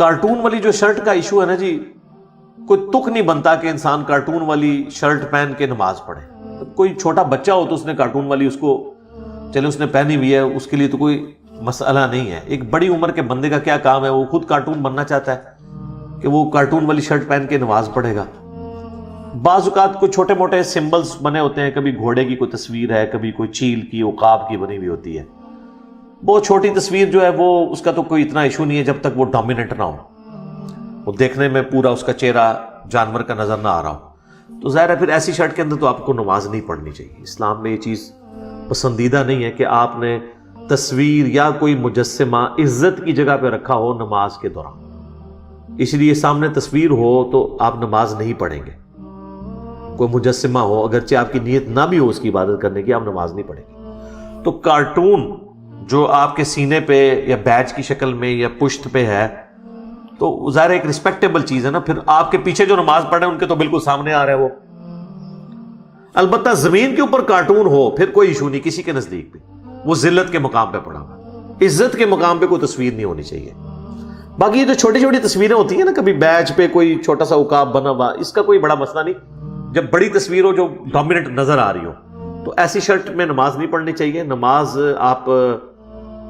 Cartoon والی جو shirt کا ایشو ہے نا جی، کوئی تک نہیں بنتا کہ انسان کارٹون والی شرٹ پہن کے نماز پڑھے. کوئی چھوٹا بچہ ہو تو اس نے کارٹون والی اس کو چلے اس نے پہنی ہوئی ہے، اس کے لیے تو کوئی مسئلہ نہیں ہے. ایک بڑی عمر کے بندے کا کیا کام ہے، وہ خود کارٹون بننا چاہتا ہے کہ وہ کارٹون والی شرٹ پہن کے نماز پڑھے گا. بعض اوقات کوئی چھوٹے موٹے سمبلز بنے ہوتے ہیں، کبھی گھوڑے کی کوئی تصویر ہے، کبھی کوئی چیل کی عقاب کی بنی ہوئی ہوتی ہے. بہت چھوٹی تصویر جو ہے وہ اس کا تو کوئی اتنا ایشو نہیں ہے جب تک وہ ڈومیننٹ نہ ہو، وہ دیکھنے میں پورا اس کا چہرہ جانور کا نظر نہ آ رہا ہو. تو ظاہر ہے پھر ایسی شرٹ کے اندر تو آپ کو نماز نہیں پڑھنی چاہیے. اسلام میں یہ چیز پسندیدہ نہیں ہے کہ آپ نے تصویر یا کوئی مجسمہ عزت کی جگہ پہ رکھا ہو نماز کے دوران. اس لیے سامنے تصویر ہو تو آپ نماز نہیں پڑھیں گے. کوئی مجسمہ ہو، اگرچہ آپ کی نیت نہ بھی ہو اس کی عبادت کرنے کی، آپ نماز نہیں پڑھیں گے. تو کارٹون جو آپ کے سینے پہ یا بیج کی شکل میں یا پشت پہ ہے تو ظاہر ایک ریسپیکٹیبل چیز ہے نا. پھر آپ کے پیچھے جو نماز پڑھ رہے ہیں ان کے تو بالکل سامنے آ رہا ہے وہ. البتہ زمین کے اوپر کارٹون ہو پھر کوئی ایشو نہیں کسی کے نزدیک بھی، وہ ذلت کے مقام پہ پڑا ہوا. عزت کے مقام پہ کوئی تصویر نہیں ہونی چاہیے. باقی یہ جو چھوٹی چھوٹی تصویریں ہوتی ہیں نا، کبھی بیج پہ کوئی چھوٹا سا عقاب بنا ہوا، اس کا کوئی بڑا مسئلہ نہیں. جب بڑی تصویر ہو جو ڈومیننٹ نظر آ رہی ہو تو ایسی شرٹ میں نماز نہیں پڑھنی چاہیے. نماز آپ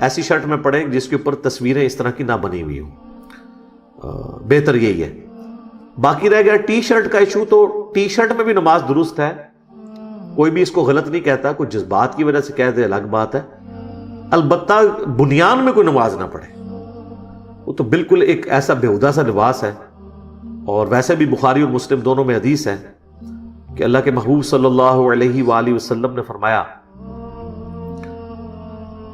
ایسی شرٹ میں پڑھیں جس کے اوپر تصویریں اس طرح کی نہ بنی ہوئی ہوں، بہتر یہی ہے. باقی رہ گیا ٹی شرٹ کا ایشو، تو ٹی شرٹ میں بھی نماز درست ہے، کوئی بھی اس کو غلط نہیں کہتا. کوئی جذبات کی وجہ سے کہہ دے الگ بات ہے. البتہ بنیان میں کوئی نماز نہ پڑھے، وہ تو بالکل ایک ایسا بےہودہ سا لباس ہے. اور ویسے بھی بخاری اور مسلم دونوں میں حدیث ہے کہ اللہ کے محبوب صلی اللہ علیہ وآلہ وسلم نے فرمایا،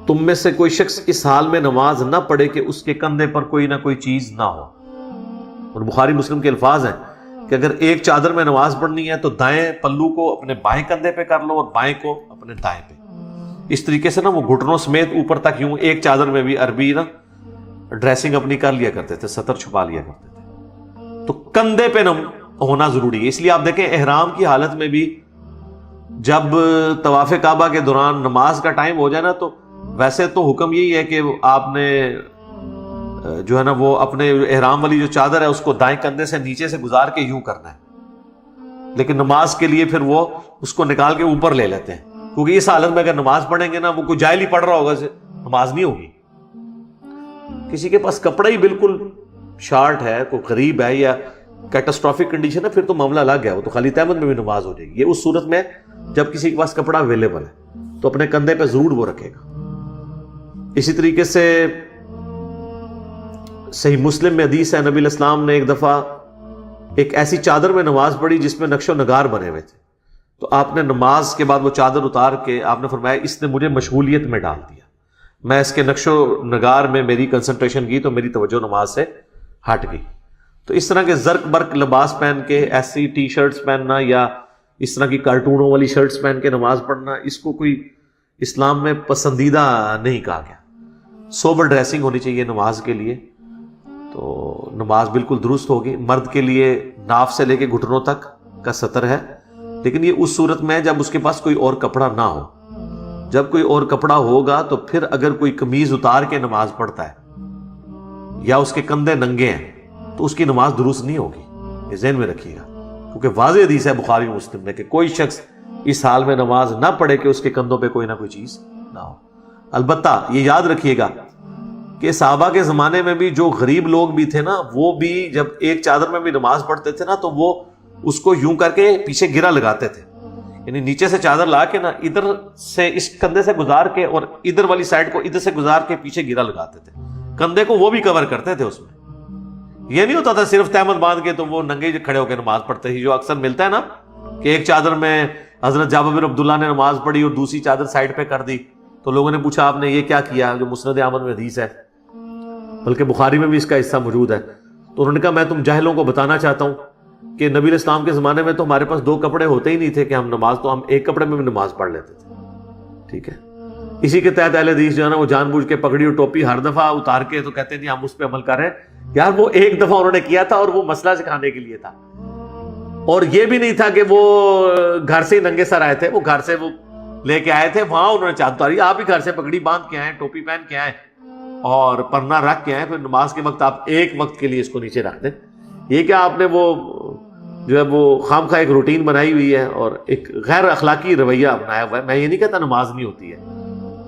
تم میں سے کوئی شخص اس حال میں نماز نہ پڑھے کہ اس کے کندھے پر کوئی نہ کوئی چیز نہ ہو. اور بخاری مسلم کے الفاظ ہیں کہ اگر ایک چادر میں نماز پڑھنی ہے تو دائیں پلو کو اپنے بائیں کندھے پہ کر لو اور بائیں کو اپنے دائیں پہ. اس طریقے سے نا وہ گھٹنوں سمیت اوپر تک یوں ایک چادر میں بھی عربی نا ڈریسنگ اپنی کر لیا کرتے تھے، سطر چھپا لیا کرتے تھے. تو کندھے پہ ہونا ضروری ہے. اس لیے آپ دیکھیں احرام کی حالت میں بھی جب طواف کعبہ کے دوران نماز کا ٹائم ہو جائے نا، تو ویسے تو حکم یہی ہے کہ آپ نے جو ہے نا وہ اپنے احرام والی جو چادر ہے اس کو دائیں کندھے سے نیچے سے گزار کے یوں کرنا ہے. لیکن نماز کے لیے پھر وہ اس کو نکال کے اوپر لے لیتے ہیں، کیونکہ اس حالت میں اگر نماز پڑھیں گے نا، وہ کوئی جاہل ہی پڑھ رہا ہوگا، نماز نہیں ہوگی. کسی کے پاس کپڑا ہی بالکل شارٹ ہے، کوئی غریب ہے یا کیٹاسٹرافک کنڈیشن ہے، پھر تو معاملہ الگ ہے، وہ تو خالی تہمت میں بھی نماز ہو جائے گی. یہ اس صورت میں جب کسی کے پاس کپڑا اویلیبل ہے تو اپنے کندھے پہ ضرور وہ رکھے گا. اسی طریقے سے صحیح مسلم میں حدیث ہے، نبی الاسلام نے ایک دفعہ ایک ایسی چادر میں نماز پڑھی جس میں نقش و نگار بنے ہوئے تھے. تو آپ نے نماز کے بعد وہ چادر اتار کے آپ نے فرمایا اس نے مجھے مشغولیت میں ڈال دیا، میں اس کے نقش و نگار میں میری کنسنٹریشن کی تو میری توجہ نماز سے ہٹ گئی. تو اس طرح کے زرق برق لباس پہن کے ایسی ٹی شرٹس پہننا یا اس طرح کی کارٹونوں والی شرٹس پہن کے نماز پڑھنا، اس کو کوئی اسلام میں پسندیدہ نہیں کہا گیا. سوبر ڈریسنگ ہونی چاہیے نماز کے لیے، تو نماز بالکل درست ہوگی. مرد کے لیے ناف سے لے کے گھٹنوں تک کا سطر ہے، لیکن یہ اس صورت میں جب اس کے پاس کوئی اور کپڑا نہ ہو. جب کوئی اور کپڑا ہوگا تو پھر اگر کوئی قمیض اتار کے نماز پڑھتا ہے یا اس کے کندھے ننگے ہیں تو اس کی نماز درست نہیں ہوگی. یہ ذہن میں رکھیے گا، کیونکہ واضح حدیث ہے بخاری مسلم میں کہ کوئی شخص اس حال میں نماز نہ پڑھے کہ اس کے کندھوں پہ کوئی نہ کوئی چیز نہ ہو. البتہ یہ یاد رکھیے گا کہ صحابہ کے زمانے میں بھی جو غریب لوگ بھی تھے نا، وہ بھی جب ایک چادر میں بھی نماز پڑھتے تھے نا تو وہ اس کو یوں کر کے پیچھے گرا لگاتے تھے. یعنی نیچے سے چادر لا کے نا ادھر سے اس کندھے سے گزار کے اور ادھر والی سائڈ کو ادھر سے گزار کے پیچھے گرا لگاتے تھے. کندھے کو وہ بھی کور کرتے تھے. اس میں یہ نہیں ہوتا تھا صرف تہمت باندھ کے تو وہ ننگے کھڑے ہو کے نماز پڑھتے تھے، جو اکثر ملتا ہے نا کہ ایک چادر میں حضرت جابر بن عبداللہ نے نماز پڑھی اور دوسری چادر سائڈ پہ کر دی. تو لوگوں نے پوچھا آپ نے یہ کیا کیا، جو مسند احمد میں حدیث ہے، بلکہ بخاری میں بھی اس کا حصہ موجود ہے. تو انہوں نے کہا میں تم جاہلوں کو بتانا چاہتا ہوں کہ نبی اسلام کے زمانے میں تو ہمارے پاس دو کپڑے ہوتے ہی نہیں تھے کہ ہم نماز، تو ہم ایک کپڑے میں بھی نماز پڑھ لیتے تھے. ٹھیک ہے، اسی کے تحت اہل حدیث جو ہے نا وہ جان بوجھ کے پگڑی اور ٹوپی ہر دفعہ اتار کے تو کہتے ہیں جی ہم اس پہ عمل کر رہے ہیں. یار وہ ایک دفعہ انہوں نے کیا تھا اور وہ مسئلہ سکھانے کے لیے تھا، اور یہ بھی نہیں تھا کہ وہ گھر سے ہی ننگے سر آئے تھے. وہ گھر سے وہ لے کے آئے تھے، وہاں انہوں نے چادر اتاری، آپ ہی گھر سے پگڑی باندھ کے آئے، ٹوپی پہن کے آئے اور پرنا رکھ کے آئیں، پھر نماز کے وقت آپ ایک وقت کے لیے اس کو نیچے رکھ دیں. یہ کہ آپ نے وہ جو ہے وہ خام خواہ ایک روٹین بنائی ہوئی ہے اور ایک غیر اخلاقی رویہ اپنایا ہوا ہے. میں یہ نہیں کہتا نماز نہیں ہوتی ہے،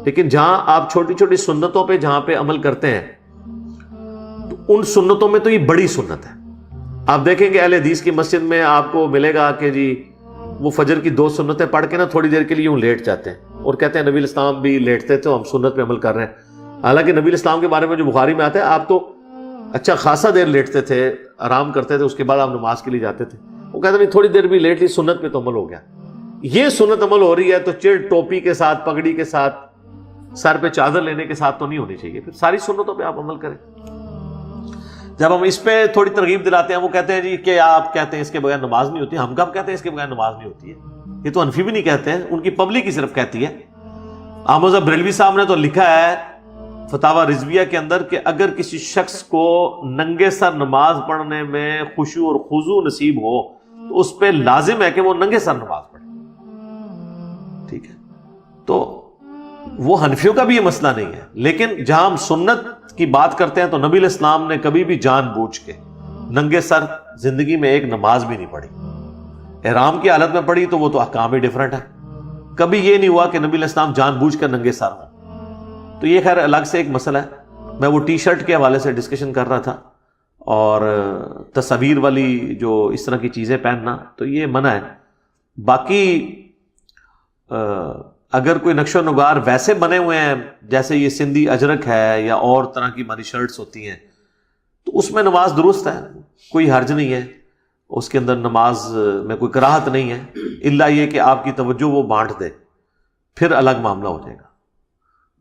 لیکن جہاں آپ چھوٹی چھوٹی سنتوں پہ جہاں پہ عمل کرتے ہیں تو ان سنتوں میں تو یہ بڑی سنت ہے. آپ دیکھیں گے اہل حدیث کی مسجد میں آپ کو ملے گا کہ جی وہ فجر کی 2 سنتیں پڑھ کے نا تھوڑی دیر کے لیے یوں لیٹ جاتے ہیں اور کہتے ہیں نبی الاسلام بھی لیٹتے تھے، ہم سنت پہ عمل کر رہے ہیں. حالانکہ نبی الاسلام کے بارے میں جو بخاری میں آتا ہے آپ تو اچھا خاصا دیر لیٹتے تھے، آرام کرتے تھے، اس کے بعد آپ نماز کے لیے جاتے تھے. وہ کہتے نہیں تھوڑی دیر بھی لیٹ لی، سنت پہ تو عمل ہو گیا. یہ سنت عمل ہو رہی ہے تو چڑ ٹوپی کے ساتھ، پگڑی کے ساتھ، سر پہ چادر لینے کے ساتھ تو نہیں ہونی چاہیے. پھر ساری سنتوں پہ آپ عمل کریں. جب ہم اس پہ تھوڑی ترغیب دلاتے ہیں وہ کہتے ہیں جی کہ آپ کہتے ہیں اس کے بغیر نماز نہیں ہوتی. ہم کب کہتے ہیں اس کے بغیر نماز نہیں ہوتی ہے؟ یہ تو حنفی بھی نہیں کہتے ہیں، ان کی پبلک ہی صرف کہتی ہے. احمد بریلوی صاحب نے تو لکھا ہے فتاوی رضویہ کے اندر کہ اگر کسی شخص کو ننگے سر نماز پڑھنے میں خشوع اور خضوع نصیب ہو تو اس پہ لازم ہے کہ وہ ننگے سر نماز پڑھے. ٹھیک ہے، تو وہ حنفیوں کا بھی یہ مسئلہ نہیں ہے. لیکن جہاں ہم سنت کی بات کرتے ہیں تو نبی علیہ السلام نے کبھی بھی جان بوجھ کے ننگے سر زندگی میں ایک نماز بھی نہیں پڑھی. احرام کی حالت میں پڑھی تو وہ تو احکام ہی ڈیفرنٹ ہے. کبھی یہ نہیں ہوا کہ نبی علیہ السلام جان بوجھ کر ننگے سر ہوں. تو یہ خیر الگ سے ایک مسئلہ ہے. میں وہ ٹی شرٹ کے حوالے سے ڈسکشن کر رہا تھا اور تصاویر والی جو اس طرح کی چیزیں پہننا تو یہ منع ہے. باقی اگر کوئی نقش و نگار ویسے بنے ہوئے ہیں جیسے یہ سندھی اجرک ہے یا اور طرح کی ہماری شرٹس ہوتی ہیں تو اس میں نماز درست ہے، کوئی حرج نہیں ہے. اس کے اندر نماز میں کوئی کراہت نہیں ہے، الا یہ کہ آپ کی توجہ وہ بانٹ دے، پھر الگ معاملہ ہو جائے گا.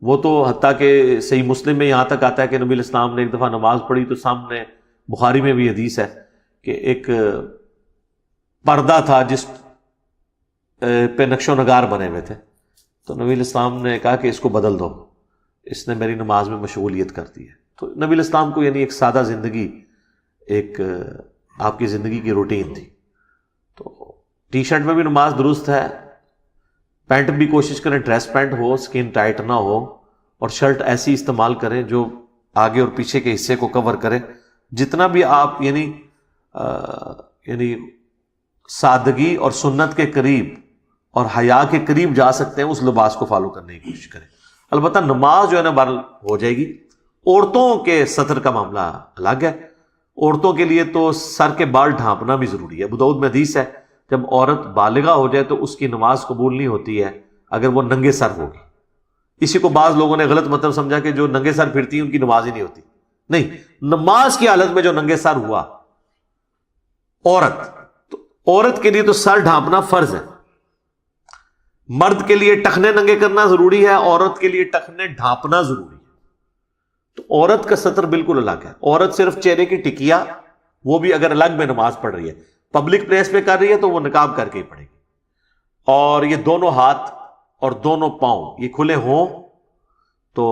وہ تو حتیٰ کہ صحیح مسلم میں یہاں تک آتا ہے کہ نبی علیہ السلام نے ایک دفعہ نماز پڑھی تو سامنے، بخاری میں بھی حدیث ہے کہ ایک پردہ تھا جس پہ نقش و نگار بنے ہوئے تھے. تو نبی علیہ السلام نے کہا کہ اس کو بدل دو، اس نے میری نماز میں مشغولیت کر دی ہے. تو نبی علیہ السلام کو یعنی ایک سادہ زندگی، ایک آپ کی زندگی کی روٹین تھی. تو ٹی شرٹ میں بھی نماز درست ہے، پینٹ بھی کوشش کریں ڈریس پینٹ ہو، سکن ٹائٹ نہ ہو، اور شرٹ ایسی استعمال کریں جو آگے اور پیچھے کے حصے کو کور کرے. جتنا بھی آپ یعنی سادگی اور سنت کے قریب اور حیا کے قریب جا سکتے ہیں اس لباس کو فالو کرنے کی کوشش کریں. البتہ نماز جو ہے نا بہرحال ہو جائے گی. عورتوں کے سطر کا معاملہ الگ ہے. عورتوں کے لیے تو سر کے بال ڈھانپنا بھی ضروری ہے. ابو داؤد میں حدیث ہے جب عورت بالغہ ہو جائے تو اس کی نماز قبول نہیں ہوتی ہے اگر وہ ننگے سر ہوگی. اسی کو بعض لوگوں نے غلط مطلب سمجھا کہ جو ننگے سر پھرتی ہیں ان کی نماز ہی نہیں ہوتی. نہیں، نماز کی حالت میں جو ننگے سر ہوا عورت، تو عورت کے لیے تو سر ڈھانپنا فرض ہے. مرد کے لیے ٹخنے ننگے کرنا ضروری ہے، عورت کے لیے ٹخنے ڈھانپنا ضروری ہے. تو عورت کا سطر بالکل الگ ہے. عورت صرف چہرے کی ٹکیا، وہ بھی اگر الگ میں نماز پڑھ رہی ہے، پبلک پلیس پہ کر رہی ہے تو وہ نقاب کر کے ہی پڑھے گی. اور یہ دونوں ہاتھ اور دونوں پاؤں یہ کھلے ہوں تو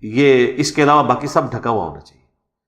یہ اس کے علاوہ باقی سب ڈھکا ہوا ہونا چاہیے.